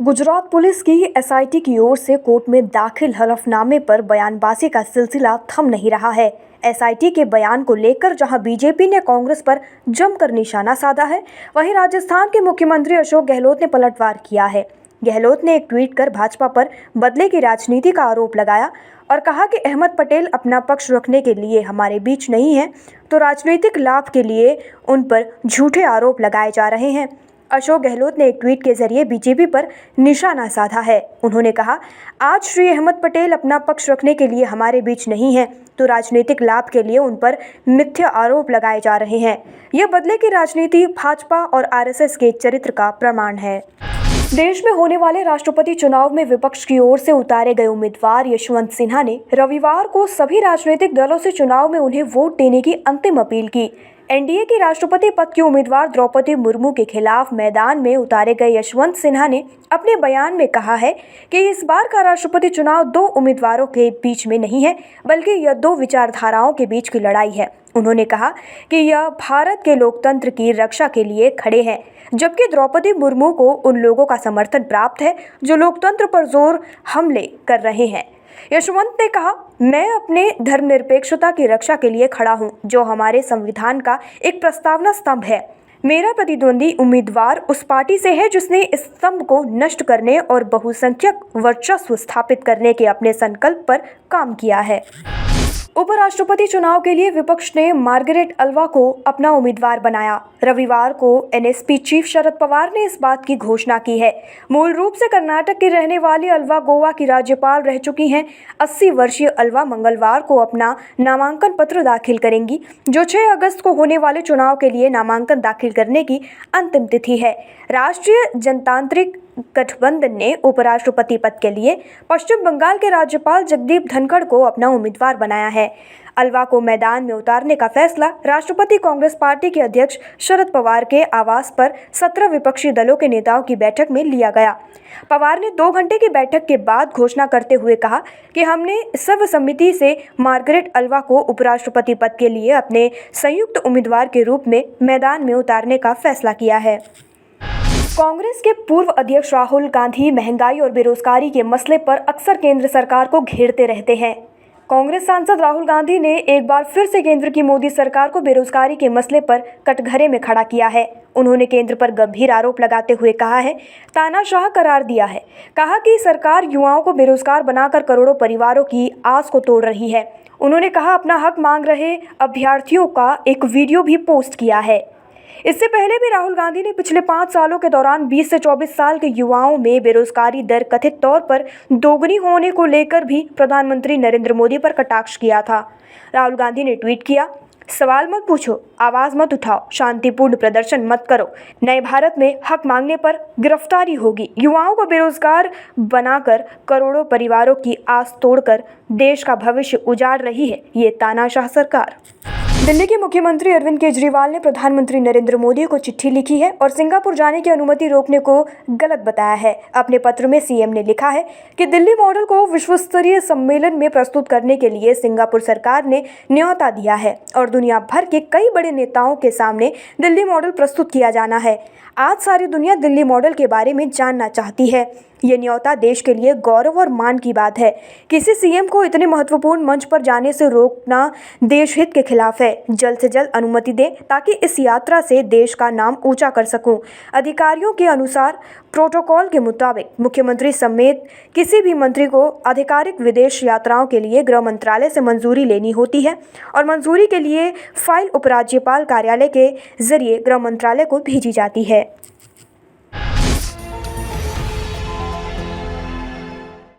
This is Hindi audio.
गुजरात पुलिस की एसआईटी की ओर से कोर्ट में दाखिल हलफनामे पर बयानबाजी का सिलसिला थम नहीं रहा है। एसआईटी के बयान को लेकर जहां बीजेपी ने कांग्रेस पर जमकर निशाना साधा है, वहीं राजस्थान के मुख्यमंत्री अशोक गहलोत ने पलटवार किया है। गहलोत ने एक ट्वीट कर भाजपा पर बदले की राजनीति का आरोप लगाया और कहा कि अहमद पटेल अपना पक्ष रखने के लिए हमारे बीच नहीं है, तो राजनीतिक लाभ के लिए उन पर झूठे आरोप लगाए जा रहे हैं। अशोक गहलोत ने एक ट्वीट के जरिए बीजेपी पर निशाना साधा है। उन्होंने कहा, आज श्री अहमद पटेल अपना पक्ष रखने के लिए हमारे बीच नहीं है, तो राजनीतिक लाभ के लिए उन पर मिथ्या आरोप लगाए जा रहे हैं। यह बदले की राजनीति भाजपा और आरएसएस के चरित्र का प्रमाण है। देश में होने वाले राष्ट्रपति चुनाव में विपक्ष की ओर से उतारे गए उम्मीदवार यशवंत सिन्हा ने रविवार को सभी राजनीतिक दलों से चुनाव में उन्हें वोट देने की अंतिम अपील की। एनडीए की राष्ट्रपति पद की उम्मीदवार द्रौपदी मुर्मू के खिलाफ मैदान में उतारे गए यशवंत सिन्हा ने अपने बयान में कहा है कि इस बार का राष्ट्रपति चुनाव दो उम्मीदवारों के बीच में नहीं है, बल्कि यह दो विचारधाराओं के बीच की लड़ाई है। उन्होंने कहा कि यह भारत के लोकतंत्र की रक्षा के लिए खड़े हैं, जबकि द्रौपदी मुर्मू को उन लोगों का समर्थन प्राप्त है जो लोकतंत्र पर जोर हमले कर रहे हैं। यशवंत ने कहा, मैं अपने धर्मनिरपेक्षता की रक्षा के लिए खड़ा हूं, जो हमारे संविधान का एक प्रस्तावना स्तंभ है। मेरा प्रतिद्वंदी उम्मीदवार उस पार्टी से है जिसने इस स्तंभ को नष्ट करने और बहुसंख्यक वर्चस्व स्थापित करने के अपने संकल्प पर काम किया है। उपराष्ट्रपति चुनाव के लिए विपक्ष ने मार्गरेट अल्वा को अपना उम्मीदवार बनाया। रविवार को एनएसपी चीफ शरद पवार ने इस बात की घोषणा की है। मूल रूप से कर्नाटक की रहने वाली अल्वा गोवा की राज्यपाल रह चुकी हैं। 80 वर्षीय अल्वा मंगलवार को अपना नामांकन पत्र दाखिल करेंगी, जो 6 अगस्त को होने वाले चुनाव के लिए नामांकन दाखिल करने की अंतिम तिथि है। राष्ट्रीय जनतांत्रिक गठबंधन ने उपराष्ट्रपति पद के लिए पश्चिम बंगाल के राज्यपाल जगदीप धनखड़ को अपना उम्मीदवार बनाया है। अल्वा को मैदान में उतारने का फैसला राष्ट्रपति कांग्रेस पार्टी के अध्यक्ष शरद पवार के आवास पर 17 विपक्षी दलों के नेताओं की बैठक में लिया गया। पवार ने 2 घंटे की बैठक के बाद घोषणा करते हुए कहा कि हमने सर्वसम्मति से मार्गरेट अल्वा को उपराष्ट्रपति पद के लिए अपने संयुक्त उम्मीदवार के रूप में मैदान में उतारने का फैसला किया है। कांग्रेस के पूर्व अध्यक्ष राहुल गांधी महंगाई और बेरोजगारी के मसले पर अक्सर केंद्र सरकार को घेरते रहते हैं। कांग्रेस सांसद राहुल गांधी ने एक बार फिर से केंद्र की मोदी सरकार को बेरोजगारी के मसले पर कटघरे में खड़ा किया है। उन्होंने केंद्र पर गंभीर आरोप लगाते हुए कहा है, तानाशाह करार दिया है। कहा कि सरकार युवाओं को बेरोजगार बनाकर करोड़ों परिवारों की आस को तोड़ रही है। उन्होंने कहा, अपना हक मांग रहे अभ्यर्थियों का एक वीडियो भी पोस्ट किया है। इससे पहले भी राहुल गांधी ने पिछले 5 सालों के दौरान 20 से 24 साल के युवाओं में बेरोजगारी दर कथित तौर पर दोगुनी होने को लेकर भी प्रधानमंत्री नरेंद्र मोदी पर कटाक्ष किया था। राहुल गांधी ने ट्वीट किया, सवाल मत पूछो, आवाज मत उठाओ, शांतिपूर्ण प्रदर्शन मत करो। नए भारत में हक मांगने पर गिरफ्तारी होगी। युवाओं को बेरोजगार बनाकर करोड़ों परिवारों की आस तोड़कर देश का भविष्य उजाड़ रही है ये तानाशाह सरकार। दिल्ली के मुख्यमंत्री अरविंद केजरीवाल ने प्रधानमंत्री नरेंद्र मोदी को चिट्ठी लिखी है और सिंगापुर जाने की अनुमति रोकने को गलत बताया है। अपने पत्र में सीएम ने लिखा है कि दिल्ली मॉडल को विश्वस्तरीय सम्मेलन में प्रस्तुत करने के लिए सिंगापुर सरकार ने न्योता दिया है और दुनिया भर के कई बड़े नेताओं के सामने दिल्ली मॉडल प्रस्तुत किया जाना है। आज सारी दुनिया दिल्ली मॉडल के बारे में जानना चाहती है। ये न्योता देश के लिए गौरव और मान की बात है। किसी सीएम को इतने महत्वपूर्ण मंच पर जाने से रोकना देश हित के खिलाफ है। जल्द से जल्द अनुमति दें ताकि इस यात्रा से देश का नाम ऊंचा कर सकूं। अधिकारियों के अनुसार प्रोटोकॉल के मुताबिक मुख्यमंत्री समेत किसी भी मंत्री को आधिकारिक विदेश यात्राओं के लिए गृह मंत्रालय से मंजूरी लेनी होती है और मंजूरी के लिए फाइल उपराज्यपाल कार्यालय के जरिए गृह मंत्रालय को भेजी जाती है।